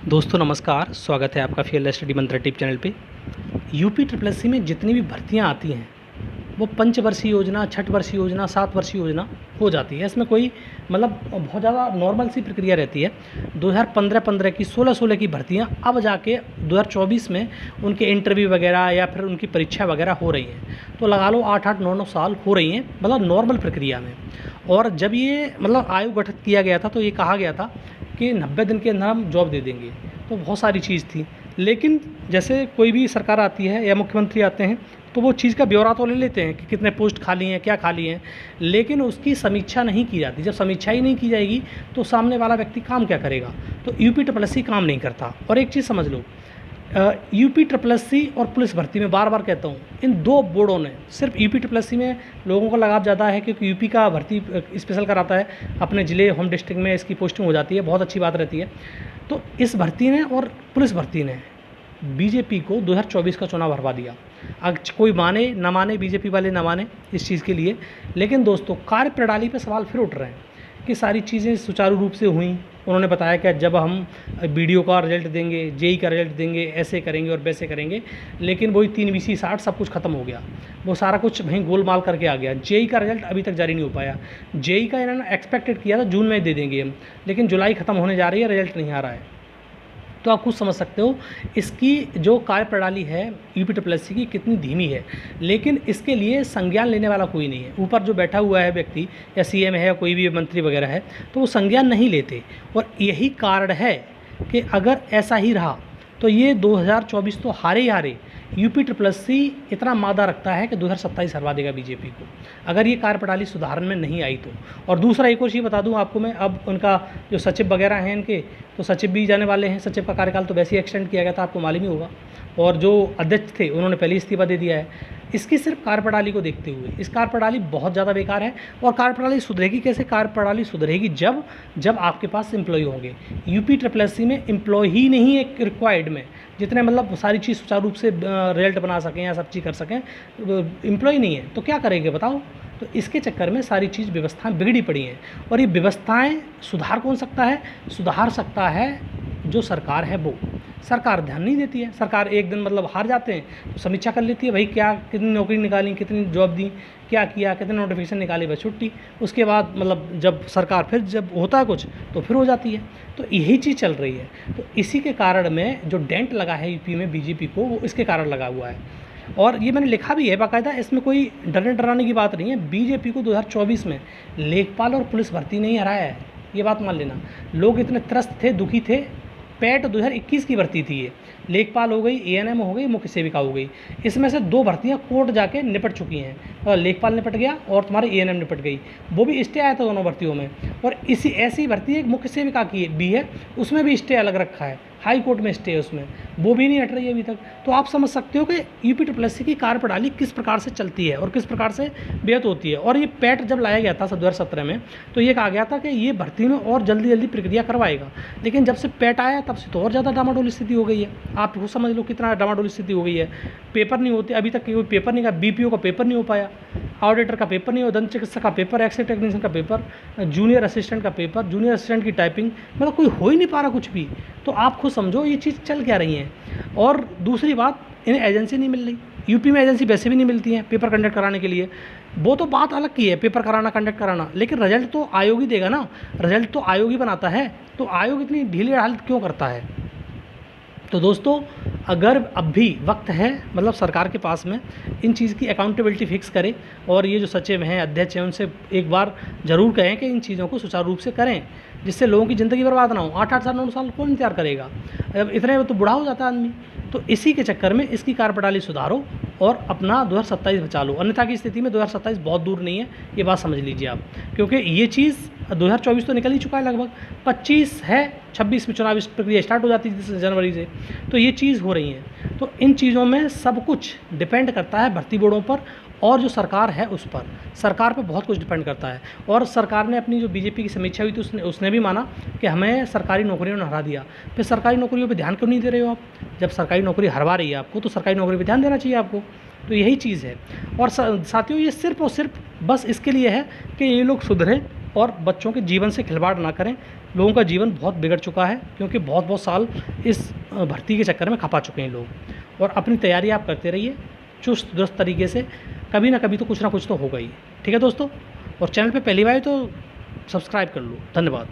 दोस्तों नमस्कार, स्वागत है आपका फील्ड स्टडी मंत्रा टिप चैनल पे। यूपी ट्रिपल एससी में जितनी भी भर्तियां आती हैं वो पंचवर्षीय योजना, छठवर्षीय योजना, 7 वर्षीय योजना हो जाती है। इसमें कोई मतलब बहुत ज़्यादा नॉर्मल सी प्रक्रिया रहती है। 2015 की 16 की भर्तियां अब जाके 2024 में उनके इंटरव्यू वगैरह या फिर उनकी परीक्षा वगैरह हो रही हैं। तो लगा लो 8-8, 9-9 साल हो रही हैं, मतलब नॉर्मल प्रक्रिया में। और जब ये मतलब आयोग गठित किया गया था तो ये कहा गया था कि 90 दिन के अंदर हम जॉब दे देंगे। तो बहुत सारी चीज़ थी, लेकिन जैसे कोई भी सरकार आती है या मुख्यमंत्री आते हैं तो वो चीज़ का ब्यौरा तो ले लेते हैं कि कितने पोस्ट खाली हैं, क्या खाली हैं, लेकिन उसकी समीक्षा नहीं की जाती। जब समीक्षा ही नहीं की जाएगी तो सामने वाला व्यक्ति काम क्या करेगा। तो यूपी ट्रिपल एससी काम नहीं करता। और एक चीज़ समझ लो, यूपी ट्रिपल एससी और पुलिस भर्ती में बार बार कहता हूँ, इन दो बोर्डों ने, सिर्फ यूपी ट्रिपल एससी में लोगों का लगाव ज़्यादा है क्योंकि यूपी का भर्ती स्पेशल कराता है, अपने ज़िले होम डिस्ट्रिक्ट में इसकी पोस्टिंग हो जाती है, बहुत अच्छी बात रहती है। तो इस भर्ती ने और पुलिस भर्ती ने बीजेपी को 2024 का चुनाव हरवा दिया। अब कोई माने ना माने, बीजेपी वाले ना माने इस चीज़ के लिए, लेकिन दोस्तों कार्य प्रणाली पर सवाल फिर उठ रहे हैं कि सारी चीज़ें सुचारू रूप से हुई। उन्होंने बताया कि जब हम बीडीओ का रिजल्ट देंगे, जेई का रिजल्ट देंगे, ऐसे करेंगे और वैसे करेंगे, लेकिन वही 3 बीसी 60 सब कुछ खत्म हो गया। वो सारा कुछ वहीं गोलमाल करके आ गया। जेई का रिजल्ट अभी तक जारी नहीं हो पाया। जेई का इन्होंने एक्सपेक्टेड किया था जून में दे देंगे हम, लेकिन जुलाई खत्म होने जा रही है, रिजल्ट नहीं आ रहा है। तो आप खुद समझ सकते हो इसकी जो कार्यप्रणाली है यूपी ट्रिपल एससी की कितनी धीमी है। लेकिन इसके लिए संज्ञान लेने वाला कोई नहीं है। ऊपर जो बैठा हुआ है व्यक्ति या सीएम है या कोई भी मंत्री वगैरह है, तो वो संज्ञान नहीं लेते। और यही कारण है कि अगर ऐसा ही रहा तो ये 2024 तो हारे ही हारे। यूपी ट्रिपल एससी इतना मादा रखता है कि 2027 हरवा देगा बीजेपी को, अगर ये कार्यप्रणाली सुधारण में नहीं आई तो। और दूसरा एक और चीज़ बता दूं आपको मैं, अब उनका जो सचिव वगैरह हैं इनके, तो सचिव भी जाने वाले हैं। सचिव का कार्यकाल तो वैसे ही एक्सटेंड किया गया था, आपको मालूम ही होगा। और जो अध्यक्ष थे उन्होंने पहले इस्तीफा दे दिया है। इसकी सिर्फ कार्यप्रणाली को देखते हुए इस कार्यप्रणाली बहुत ज़्यादा बेकार है। और कार्यप्रणाली सुधरेगी कैसे? कार्यप्रणाली सुधरेगी जब आपके पास एम्प्लॉय होंगे। यूपी ट्रिपल एससी में एम्प्लॉय ही नहीं है रिक्वायर्ड में, जितने मतलब सारी चीज़ सुचारू रूप से रिजल्ट बना सकें या सब चीज़ कर सकें, एम्प्लॉय नहीं है तो क्या करेंगे बताओ। तो इसके चक्कर में सारी चीज़ व्यवस्थाएं बिगड़ी पड़ी हैं। और ये व्यवस्थाएं सुधार कौन सकता है? सुधार सकता है जो सरकार है वो। सरकार ध्यान नहीं देती है। सरकार एक दिन मतलब हार जाते हैं तो समीक्षा कर लेती है, भाई क्या कितनी नौकरी निकाली, कितनी जॉब दी, क्या किया, कितने नोटिफिकेशन निकाले, बस छुट्टी। उसके बाद मतलब जब सरकार फिर जब होता है कुछ तो फिर हो जाती है। तो यही चीज़ चल रही है। तो इसी के कारण में जो डेंट लगा है यूपी में बीजेपी को, वो इसके कारण लगा हुआ है। और ये मैंने लिखा भी है बाकायदा, इसमें कोई डरने डराने की बात नहीं है। बीजेपी को 2024 में लेखपाल और पुलिस भर्ती नहीं हराया है, ये बात मान लेना। लोग इतने त्रस्त थे, दुखी थे। पैट 2021 की भर्ती थी ये, लेखपाल हो गई, एएनएम हो गई, मुख्य सेविका हो गई। इसमें से 2 भर्तियां कोर्ट जाके निपट चुकी हैं, और लेखपाल निपट गया और तुम्हारी एएनएम निपट गई। वो भी स्टे आया था दोनों भर्तियों में। और इसी ऐसी भर्ती एक मुख्य सेविका की भी है, उसमें भी स्टे अलग रखा है, हाई कोर्ट में स्टे है उसमें, वो भी नहीं हट रही है अभी तक। तो आप समझ सकते हो कि यूपी ट्रिपल एससी की कार्यप्रणाली किस प्रकार से चलती है और किस प्रकार से बेहद होती है। और ये पैट जब लाया गया था 2017 में, तो ये कहा गया था कि ये भर्ती में और जल्दी जल्दी प्रक्रिया करवाएगा, लेकिन जब से पैट आया तब से तो और ज़्यादा डामाडोल स्थिति हो गई है। आप वो समझ लो कितना डामाडोल स्थिति हो गई है। पेपर नहीं होते, अभी तक कोई पेपर नहीं का, बीपीओ का पेपर नहीं हो पाया, ऑडिटर का पेपर नहीं हो, दंत चिकित्सक का पेपर, एक्सरे टेक्नीशियन का पेपर, जूनियर असिस्टेंट का पेपर, जूनियर असिस्टेंट की टाइपिंग, मतलब कोई हो ही नहीं पा रहा कुछ भी। तो आप खुद समझो ये चीज़ चल क्या रही है। और दूसरी बात, इन्हें एजेंसी नहीं मिल रही। यूपी में एजेंसी वैसे भी नहीं मिलती हैं पेपर कंडक्ट कराने के लिए। वो तो बात अलग की है, पेपर कराना, कंडक्ट कराना, लेकिन रिजल्ट तो आयोग ही देगा ना, रिजल्ट तो आयोग ही बनाता है। तो आयोग इतनी ढीली हालत क्यों करता है? तो दोस्तों अगर अब भी वक्त है, मतलब सरकार के पास में, इन चीज़ की अकाउंटेबिलिटी फिक्स करे। और ये जो सचिव हैं, अध्यक्ष हैं, उनसे एक बार ज़रूर कहें कि इन चीज़ों को सुचारू रूप से करें, जिससे लोगों की ज़िंदगी बर्बाद ना हो। 8-8 साल 9 साल कौन इंतजार करेगा? अब इतने में तो बूढ़ा हो जाता है आदमी। तो इसी के चक्कर में इसकी कार्यप्रणाली सुधारो और अपना 2027 बचा लो, अन्यथा की स्थिति में 2027 बहुत दूर नहीं है, ये बात समझ लीजिए आप। क्योंकि ये चीज़ 2024 तो निकल ही चुका है लगभग, 25 है, 26 में चुनाव प्रक्रिया स्टार्ट हो जाती है जनवरी से। तो ये चीज़ हो रही है। तो इन चीज़ों में सब कुछ डिपेंड करता है भर्ती बोर्डों पर और जो सरकार है उस पर। सरकार पे बहुत कुछ डिपेंड करता है। और सरकार ने अपनी जो बीजेपी की समीक्षा हुई थी उसने भी माना कि हमें सरकारी नौकरियों ने हरा दिया। फिर सरकारी नौकरियों पे ध्यान क्यों नहीं दे रहे हो आप? जब सरकारी नौकरी हरवा रही है आपको तो सरकारी नौकरी पे ध्यान देना चाहिए आपको। तो यही चीज़ है। और साथियों ये सिर्फ और सिर्फ बस इसके लिए है कि ये लोग सुधरें और बच्चों के जीवन से खिलवाड़ ना करें, लोगों का जीवन बहुत बिगड़ चुका है, क्योंकि बहुत बहुत साल इस भर्ती के चक्कर में खपा चुके हैं लोग। और अपनी तैयारी आप करते रहिए चुस्त दुरुस्त तरीके से, कभी ना कभी तो कुछ ना कुछ तो होगा ही। ठीक है दोस्तों, और चैनल पे पहली बार तो सब्सक्राइब कर लो। धन्यवाद।